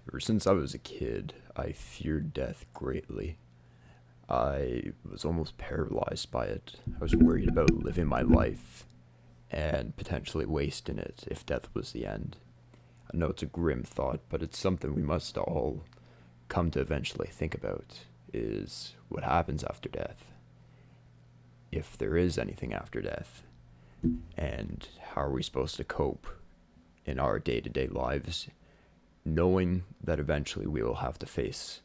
Ever since I was a kid, I feared death greatly. I was almost paralyzed by it. I was worried about living my life and potentially wasting it if death was the end. I know it's a grim thought, but it's something we must all come to eventually think about is what happens after death, if there is anything after death, and how are we supposed to cope in our day-to-day lives knowing that eventually we will have to face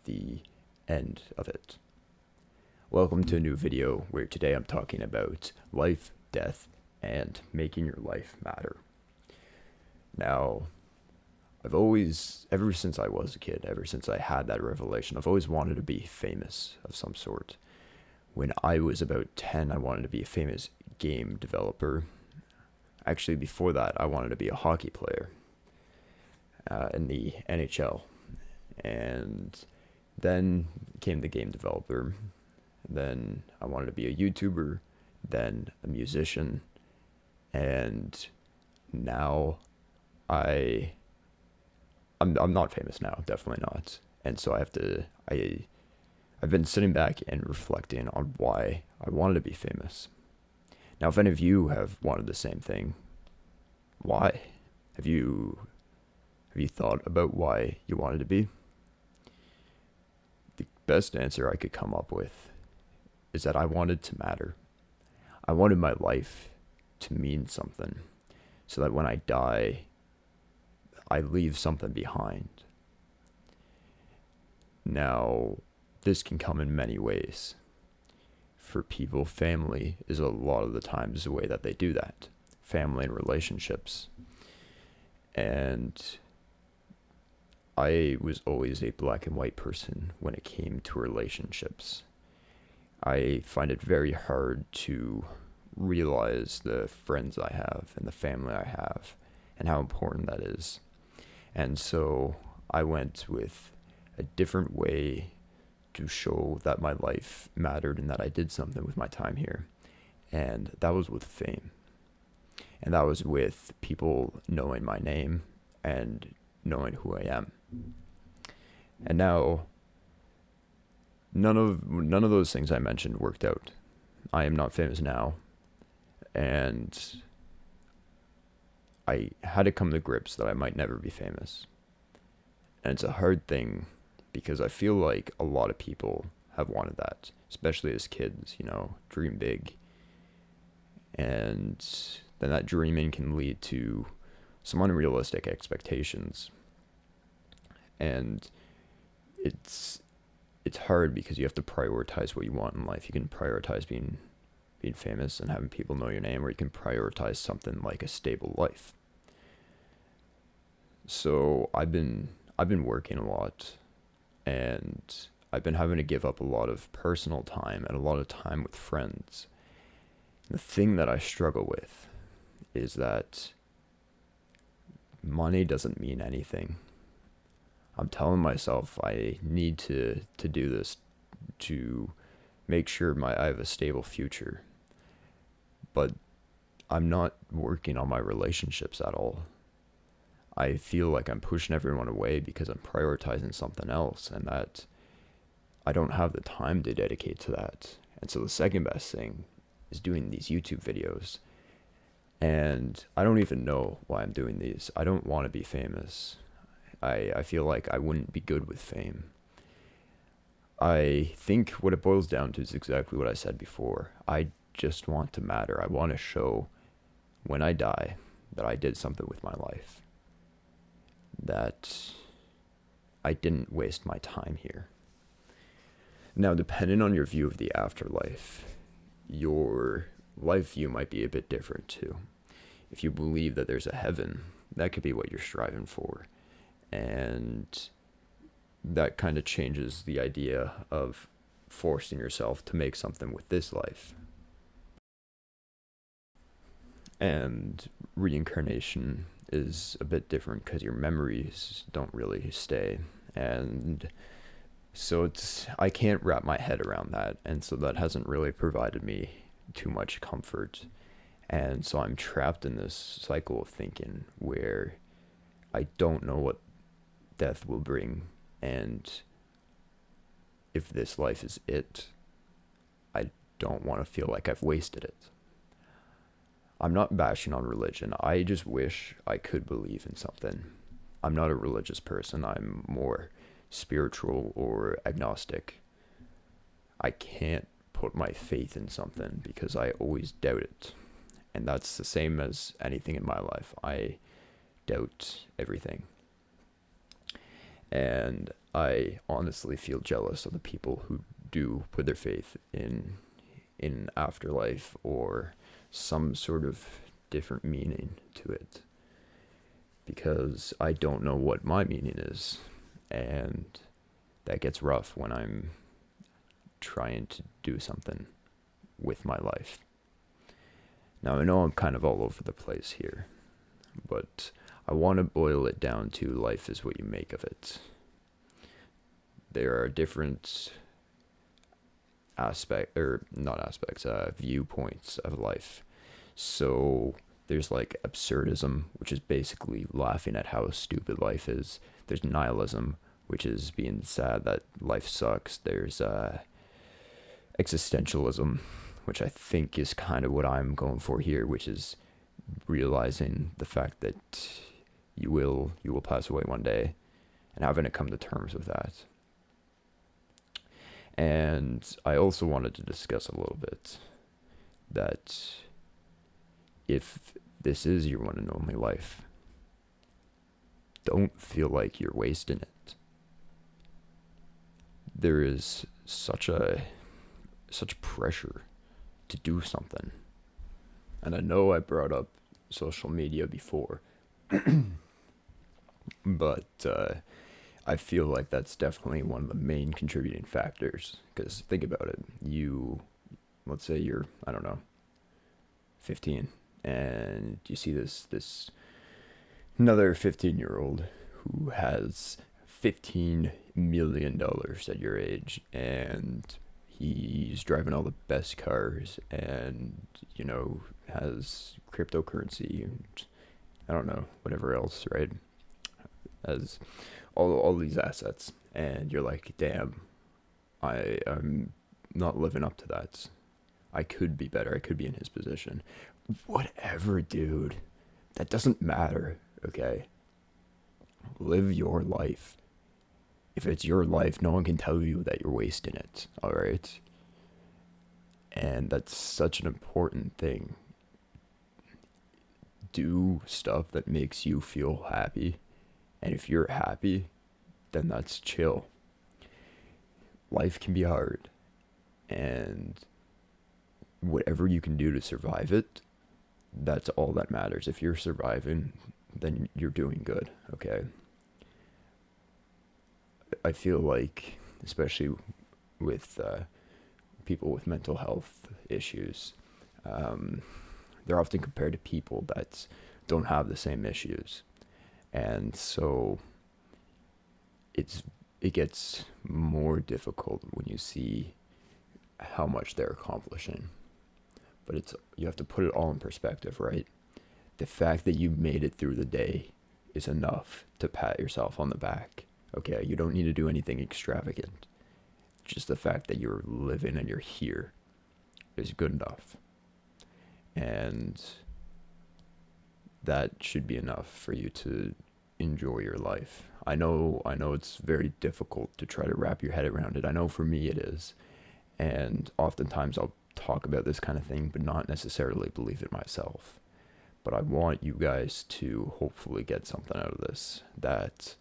the end of it. Welcome to a new video where today I'm talking about life, death, and making your life matter. Now, ever since I was a kid, ever since I had that revelation, I've always wanted to be famous of some sort. When I was about 10, I wanted to be a famous game developer. Actually, before that, I wanted to be a hockey player in the NHL. And then came the game developer. Then I wanted to be a YouTuber, then a musician, and now I'm not famous now, definitely not. And so I've been sitting back and reflecting on why I wanted to be famous. Now, if any of you have wanted the same thing, why? Have you thought about why you wanted to be? The best answer I could come up with is that I wanted to matter. I wanted my life to mean something so that when I die, I leave something behind. Now, this can come in many ways. For people, family is a lot of the times the way that they do that. Family and relationships. And I was always a black and white person when it came to relationships. I find it very hard to realize the friends I have and the family I have and how important that is. And so I went with a different way to show that my life mattered and that I did something with my time here. And that was with fame. And that was with people knowing my name and knowing who I am. And now, none of those things I mentioned worked out. I am not famous now. And I had to come to grips that I might never be famous. And it's a hard thing because I feel like a lot of people have wanted that, especially as kids, dream big. And then that dreaming can lead to some unrealistic expectations. And it's hard because you have to prioritize what you want in life. You can prioritize being famous and having people know your name, or you can prioritize something like a stable life. So I've been working a lot, and I've been having to give up a lot of personal time and a lot of time with friends. The thing that I struggle with is that money doesn't mean anything. I'm telling myself I need to do this to make sure I have a stable future. But I'm not working on my relationships at all. I feel like I'm pushing everyone away because I'm prioritizing something else, and that I don't have the time to dedicate to that. And so the second best thing is doing these YouTube videos. And I don't even know why I'm doing these. I don't want to be famous. I feel like I wouldn't be good with fame. I think what it boils down to is exactly what I said before. I just want to matter. I want to show when I die that I did something with my life. That I didn't waste my time here. Now, depending on your view of the afterlife, your life view might be a bit different too. If you believe that there's a heaven, that could be what you're striving for. And that kind of changes the idea of forcing yourself to make something with this life. And reincarnation is a bit different because your memories don't really stay. And so I can't wrap my head around that. And so that hasn't really provided me too much comfort. And so I'm trapped in this cycle of thinking where I don't know what death will bring. And if this life is it, I don't want to feel like I've wasted it. I'm not bashing on religion. I just wish I could believe in something. I'm not a religious person. I'm more spiritual or agnostic. I can't put my faith in something because I always doubt it. And that's the same as anything in my life. I doubt everything. And I honestly feel jealous of the people who do put their faith in afterlife or some sort of different meaning to it, because I don't know what my meaning is, and that gets rough when I'm trying to do something with my life. Now, I know I'm kind of all over the place here, but I want to boil it down to life is what you make of it. There are different viewpoints of life. So there's like absurdism, which is basically laughing at how stupid life is. There's nihilism, which is being sad that life sucks. There's existentialism, which I think is kind of what I'm going for here, which is realizing the fact that you will pass away one day and having to come to terms with that. And I also wanted to discuss a little bit that if this is your one and only life, don't feel like you're wasting it. There is such pressure to do something. And I know I brought up social media before, but I feel like that's definitely one of the main contributing factors. Because think about it. Let's say you're, I don't know, 15, and you see this another 15-year-old who has $15 million at your age, and he's driving all the best cars, and has cryptocurrency and I don't know, whatever else, right? As all these assets, and you're like, damn, I'm not living up to that. I could be better. I could be in his position. Whatever, dude. That doesn't matter, okay? Live your life. If it's your life, no one can tell you that you're wasting it, alright? And that's such an important thing. Do stuff that makes you feel happy. And if you're happy, then that's chill. Life can be hard. And whatever you can do to survive it, that's all that matters. If you're surviving, then you're doing good, okay? I feel like, especially with people with mental health issues, they're often compared to people that don't have the same issues. And so it gets more difficult when you see how much they're accomplishing. But you have to put it all in perspective, right? The fact that you made it through the day is enough to pat yourself on the back. Okay, you don't need to do anything extravagant. Just the fact that you're living and you're here is good enough. And that should be enough for you to enjoy your life. I know it's very difficult to try to wrap your head around it. I know for me it is. And oftentimes I'll talk about this kind of thing, but not necessarily believe it myself. But I want you guys to hopefully get something out of this, that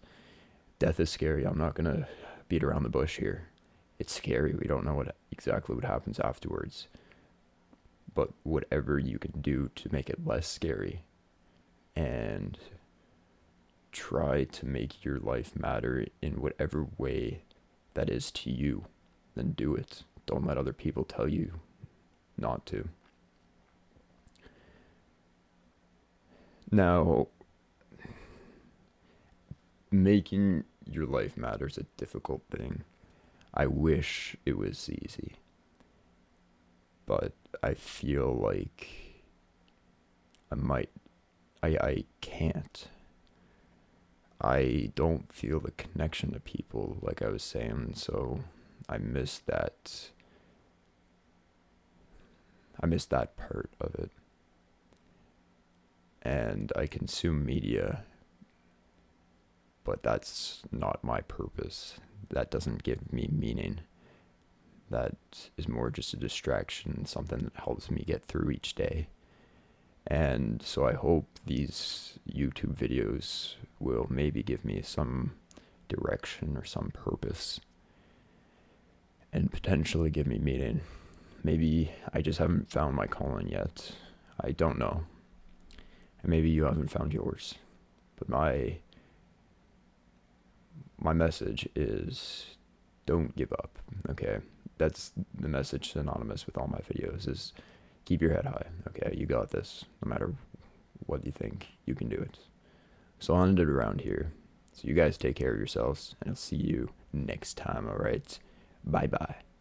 death is scary. I'm not going to beat around the bush here. It's scary. We don't know exactly what happens afterwards. But whatever you can do to make it less scary and try to make your life matter in whatever way that is to you, then do it. Don't let other people tell you not to. Now, making your life matter is a difficult thing. I wish it was easy. But I feel like I can't. I don't feel the connection to people like I was saying, so I miss that. I miss that part of it. And I consume media, but that's not my purpose. That doesn't give me meaning. That is more just a distraction, something that helps me get through each day. And so I hope these YouTube videos will maybe give me some direction or some purpose and potentially give me meaning. Maybe I just haven't found my calling yet. I don't know. And maybe you haven't found yours. But my message is don't give up, okay? That's the message synonymous with all my videos is keep your head high, okay? You got this. No matter what you think, you can do it. So I'll end it around here. So you guys take care of yourselves, and I'll see you next time, alright? Bye-bye.